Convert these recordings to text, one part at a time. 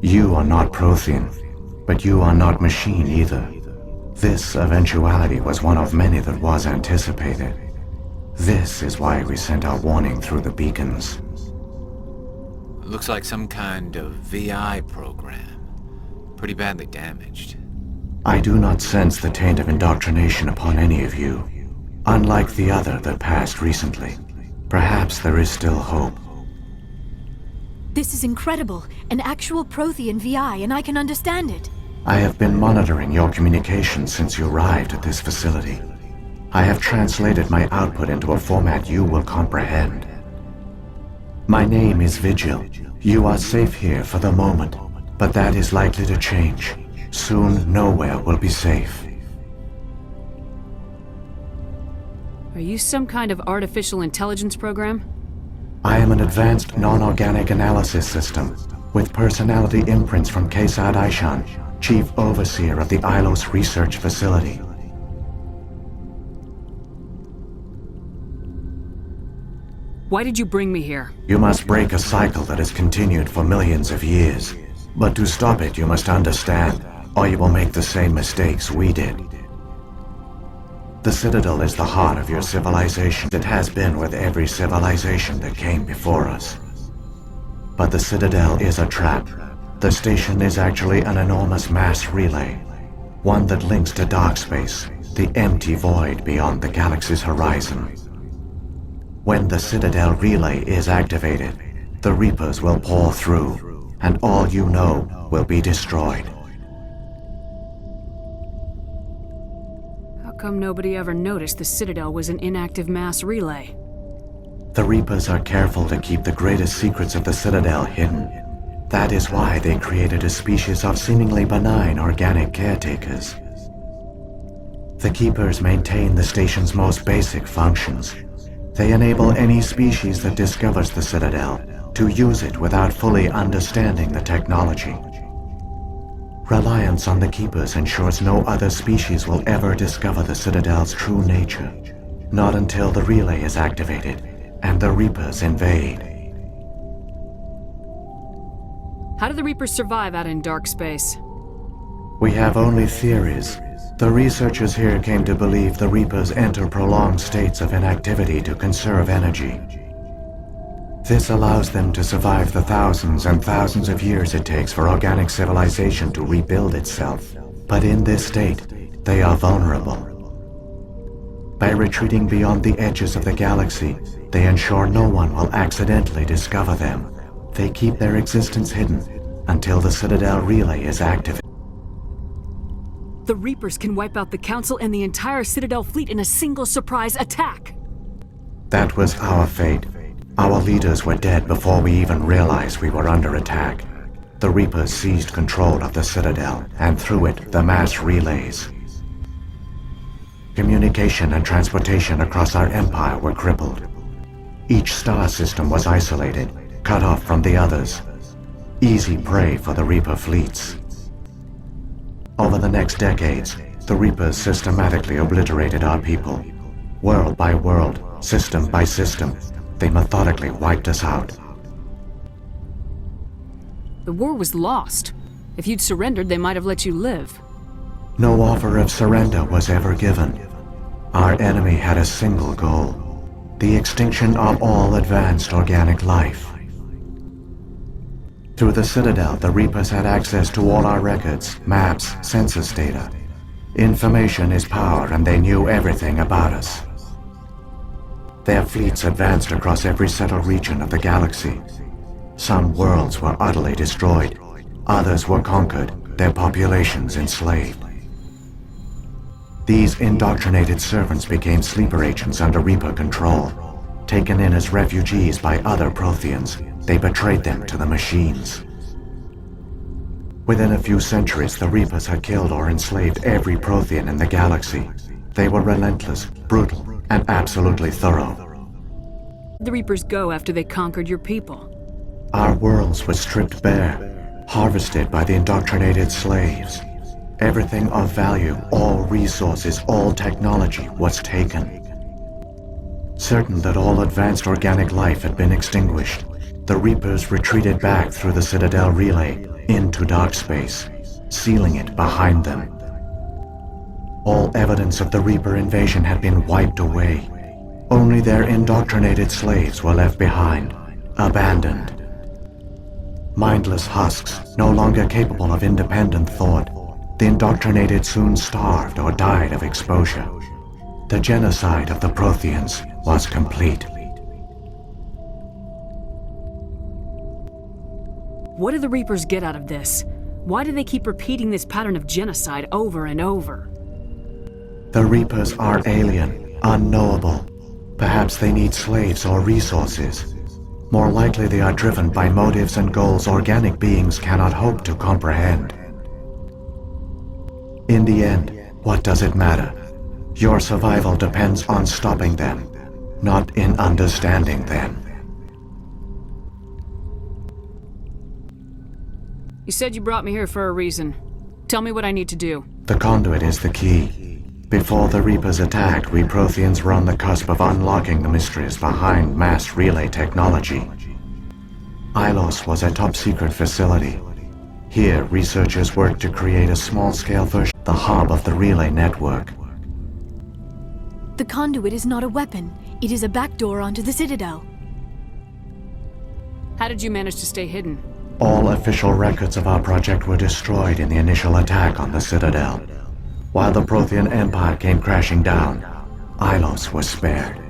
You are not Prothean, but you are not machine either. This eventuality was one of many that was anticipated. This is why we sent our warning through the beacons. Looks like some kind of VI program. Pretty badly damaged. I do not sense the taint of indoctrination upon any of you, unlike the other that passed recently. Perhaps there is still hope. This is incredible. An actual Prothean VI, and I can understand it. I have been monitoring your communications since you arrived at this facility. I have translated my output into a format you will comprehend. My name is Vigil. You are safe here for the moment, but that is likely to change. Soon, nowhere will be safe. Are you some kind of artificial intelligence program? I am an advanced non-organic analysis system, with personality imprints from Kesad Aishan, Chief Overseer of the Ilos Research Facility. Why did you bring me here? You must break a cycle that has continued for millions of years. But to stop it, you must understand, or you will make the same mistakes we did. The Citadel is the heart of your civilization. It has been with every civilization that came before us. But the Citadel is a trap. The station is actually an enormous mass relay, one that links to dark space, the empty void beyond the galaxy's horizon. When the Citadel relay is activated, the Reapers will pour through, and all you know will be destroyed. How come nobody ever noticed the Citadel was an inactive mass relay? The Reapers are careful to keep the greatest secrets of the Citadel hidden. That is why they created a species of seemingly benign organic caretakers. The Keepers maintain the station's most basic functions. They enable any species that discovers the Citadel to use it without fully understanding the technology. Reliance on the Keepers ensures no other species will ever discover the Citadel's true nature, not until the relay is activated and the Reapers invade. How do the Reapers survive out in dark space? We have only theories. The researchers here came to believe the Reapers enter prolonged states of inactivity to conserve energy. This allows them to survive the thousands and thousands of years it takes for organic civilization to rebuild itself. But in this state, they are vulnerable. By retreating beyond the edges of the galaxy, they ensure no one will accidentally discover them. They keep their existence hidden until the Citadel relay is active. The Reapers can wipe out the Council and the entire Citadel fleet in a single surprise attack! That was our fate. Our leaders were dead before we even realized we were under attack. The Reapers seized control of the Citadel, and through it, the mass relays. Communication and transportation across our empire were crippled. Each star system was isolated, cut off from the others. Easy prey for the Reaper fleets. Over the next decades, the Reapers systematically obliterated our people. World by world, system by system, they methodically wiped us out. The war was lost. If you'd surrendered, they might have let you live. No offer of surrender was ever given. Our enemy had a single goal: the extinction of all advanced organic life. Through the Citadel, the Reapers had access to all our records, maps, census data. Information is power, and they knew everything about us. Their fleets advanced across every settled region of the galaxy. Some worlds were utterly destroyed. Others were conquered, their populations enslaved. These indoctrinated servants became sleeper agents under Reaper control. Taken in as refugees by other Protheans, they betrayed them to the machines. Within a few centuries, the Reapers had killed or enslaved every Prothean in the galaxy. They were relentless, brutal, and absolutely thorough. The Reapers go after they conquered your people. Our worlds were stripped bare, harvested by the indoctrinated slaves. Everything of value, all resources, all technology was taken. Certain that all advanced organic life had been extinguished, the Reapers retreated back through the Citadel relay into dark space, sealing it behind them. All evidence of the Reaper invasion had been wiped away. Only their indoctrinated slaves were left behind, abandoned. Mindless husks, no longer capable of independent thought, the indoctrinated soon starved or died of exposure. The genocide of the Protheans was complete. What do the Reapers get out of this? Why do they keep repeating this pattern of genocide over and over? The Reapers are alien, unknowable. Perhaps they need slaves or resources. More likely they are driven by motives and goals organic beings cannot hope to comprehend. In the end, what does it matter? Your survival depends on stopping them, not in understanding them. You said you brought me here for a reason. Tell me what I need to do. The conduit is the key. Before the Reapers attacked, we Protheans were on the cusp of unlocking the mysteries behind mass relay technology. Ilos was a top-secret facility. Here, researchers worked to create a small-scale version of the hub of the relay network. The conduit is not a weapon. It is a backdoor onto the Citadel. How did you manage to stay hidden? All official records of our project were destroyed in the initial attack on the Citadel. While the Prothean Empire came crashing down, Ilos was spared.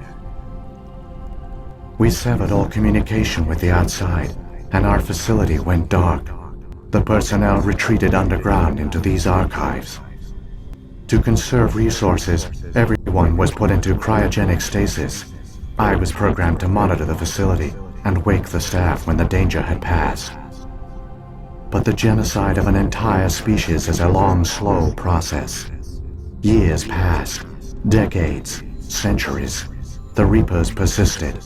We severed all communication with the outside, and our facility went dark. The personnel retreated underground into these archives. To conserve resources, everyone was put into cryogenic stasis. I was programmed to monitor the facility and wake the staff when the danger had passed. But the genocide of an entire species is a long, slow process. Years passed, decades, centuries. The Reapers persisted,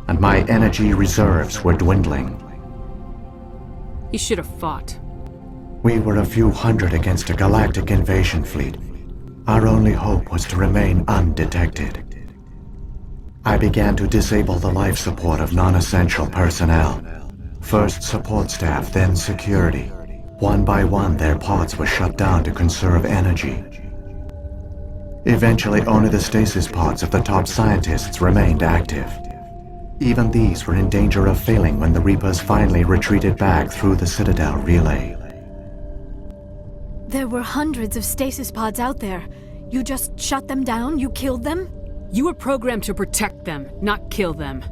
and my energy reserves were dwindling. You should have fought. We were a few hundred against a galactic invasion fleet. Our only hope was to remain undetected. I began to disable the life support of non-essential personnel. First support staff, then security. One by one, their pods were shut down to conserve energy. Eventually, only the stasis pods of the top scientists remained active. Even these were in danger of failing when the Reapers finally retreated back through the Citadel relay. There were hundreds of stasis pods out there. You just shut them down? You killed them? You were programmed to protect them, not kill them.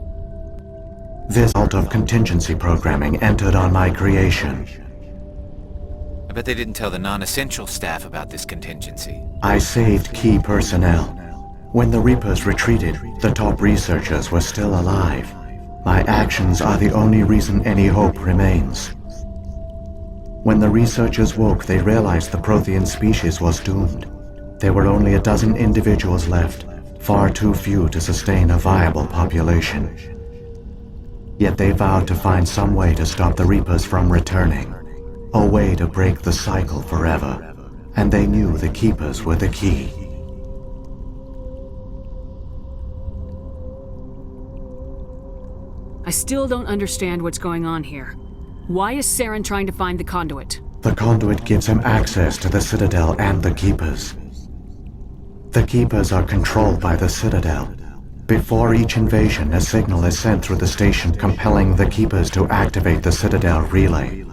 This result of contingency programming entered on my creation. I bet they didn't tell the non-essential staff about this contingency. I saved key personnel. When the Reapers retreated, the top researchers were still alive. My actions are the only reason any hope remains. When the researchers woke, they realized the Prothean species was doomed. There were only a dozen individuals left, far too few to sustain a viable population. Yet they vowed to find some way to stop the Reapers from returning, a way to break the cycle forever, and they knew the Keepers were the key. I still don't understand what's going on here. Why is Saren trying to find the conduit? The conduit gives him access to the Citadel and the Keepers. The Keepers are controlled by the Citadel. Before each invasion, a signal is sent through the station compelling the Keepers to activate the Citadel relay.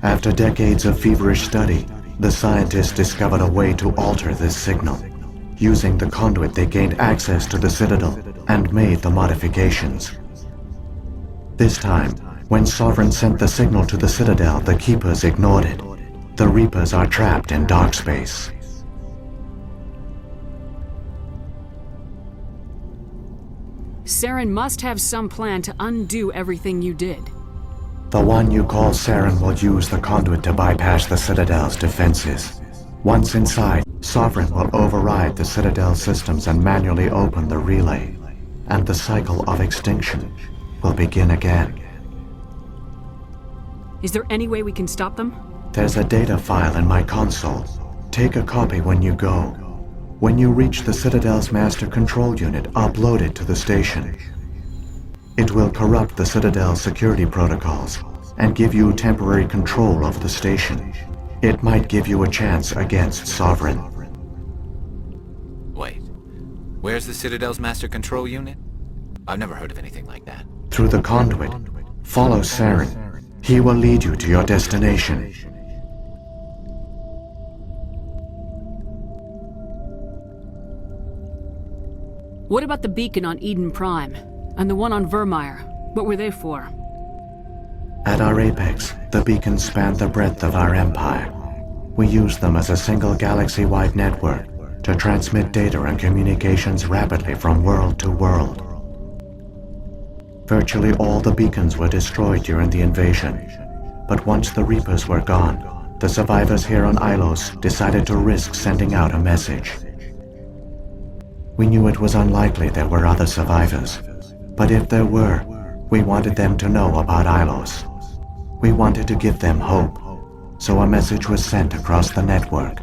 After decades of feverish study, the scientists discovered a way to alter this signal. Using the conduit, they gained access to the Citadel and made the modifications. This time, when Sovereign sent the signal to the Citadel, the Keepers ignored it. The Reapers are trapped in dark space. Saren must have some plan to undo everything you did. The one you call Saren will use the conduit to bypass the Citadel's defenses. Once inside, Sovereign will override the Citadel systems and manually open the relay, and the cycle of extinction will begin again. Is there any way we can stop them? There's a data file in my console. Take a copy when you go. When you reach the Citadel's master control unit, upload it to the station. It will corrupt the Citadel's security protocols and give you temporary control over the station. It might give you a chance against Sovereign. Wait. Where's the Citadel's master control unit? I've never heard of anything like that. Through the conduit, follow Saren. He will lead you to your destination. What about the beacon on Eden Prime? And the one on Vermeer? What were they for? At our apex, the beacons span the breadth of our empire. We use them as a single galaxy-wide network to transmit data and communications rapidly from world to world. Virtually all the beacons were destroyed during the invasion, but once the Reapers were gone, the survivors here on Ilos decided to risk sending out a message. We knew it was unlikely there were other survivors, but if there were, we wanted them to know about Ilos. We wanted to give them hope, so a message was sent across the network.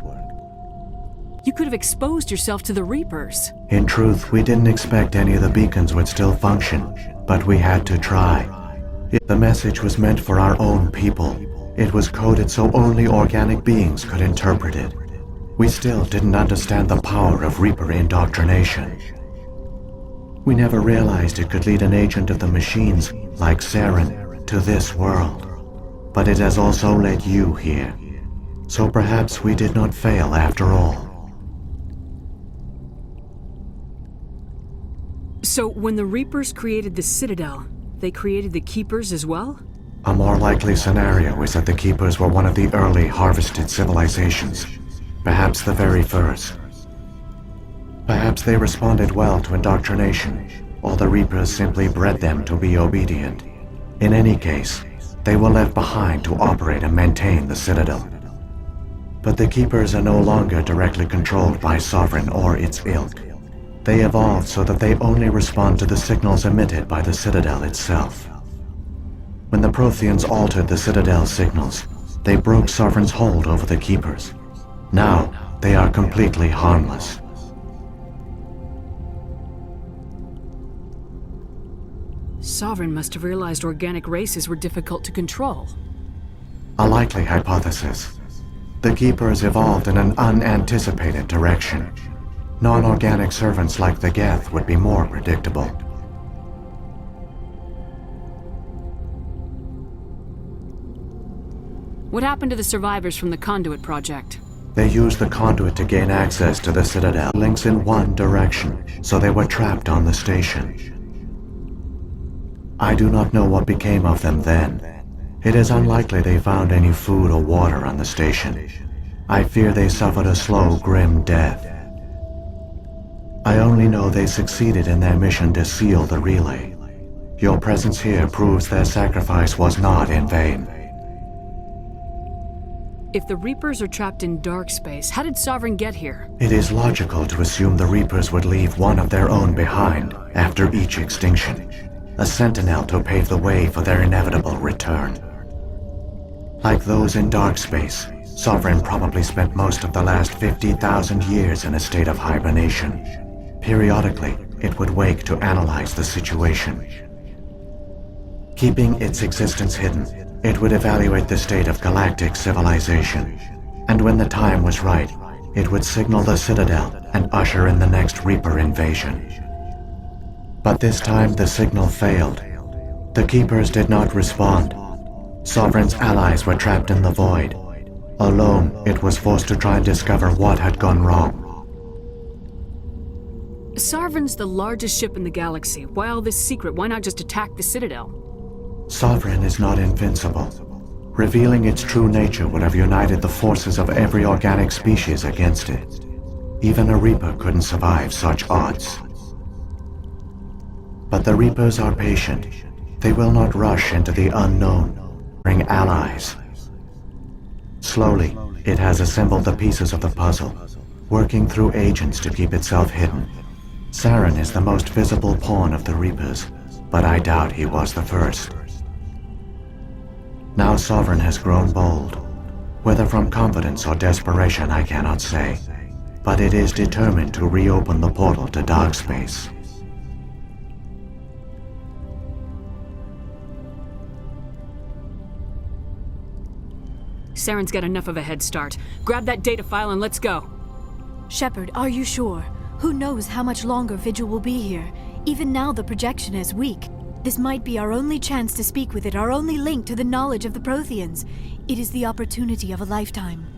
You could have exposed yourself to the Reapers. In truth, we didn't expect any of the beacons would still function, but we had to try. The message was meant for our own people. It was coded so only organic beings could interpret it. We still didn't understand the power of Reaper indoctrination. We never realized it could lead an agent of the machines, like Saren, to this world. But it has also led you here. So perhaps we did not fail after all. So when the Reapers created the Citadel, they created the Keepers as well? A more likely scenario is that the Keepers were one of the early harvested civilizations. Perhaps the very first. Perhaps they responded well to indoctrination, or the Reapers simply bred them to be obedient. In any case, they were left behind to operate and maintain the Citadel. But the Keepers are no longer directly controlled by Sovereign or its ilk. They evolved so that they only respond to the signals emitted by the Citadel itself. When the Protheans altered the Citadel's signals, they broke Sovereign's hold over the Keepers. Now, they are completely harmless. Sovereign must have realized organic races were difficult to control. A likely hypothesis. The Keepers evolved in an unanticipated direction. Non-organic servants like the Geth would be more predictable. What happened to the survivors from the Conduit project? They used the conduit to gain access to the Citadel. Links in one direction, so they were trapped on the station. I do not know what became of them then. It is unlikely they found any food or water on the station. I fear they suffered a slow, grim death. I only know they succeeded in their mission to seal the relay. Your presence here proves their sacrifice was not in vain. If the Reapers are trapped in dark space, how did Sovereign get here? It is logical to assume the Reapers would leave one of their own behind after each extinction. A sentinel to pave the way for their inevitable return. Like those in dark space, Sovereign probably spent most of the last 50,000 years in a state of hibernation. Periodically, it would wake to analyze the situation. Keeping its existence hidden, it would evaluate the state of galactic civilization. And when the time was right, it would signal the Citadel and usher in the next Reaper invasion. But this time the signal failed. The Keepers did not respond. Sovereign's allies were trapped in the void. Alone, it was forced to try and discover what had gone wrong. Sovereign's the largest ship in the galaxy. Why all this secret? Why not just attack the Citadel? Sovereign is not invincible. Revealing its true nature would have united the forces of every organic species against it. Even a Reaper couldn't survive such odds. But the Reapers are patient. They will not rush into the unknown, bring allies. Slowly, it has assembled the pieces of the puzzle, working through agents to keep itself hidden. Saren is the most visible pawn of the Reapers, but I doubt he was the first. Now Sovereign has grown bold. Whether from confidence or desperation, I cannot say. But it is determined to reopen the portal to dark space. Saren's got enough of a head start. Grab that data file and let's go. Shepard, are you sure? Who knows how much longer Vigil will be here? Even now the projection is weak. This might be our only chance to speak with it, our only link to the knowledge of the Protheans. It is the opportunity of a lifetime.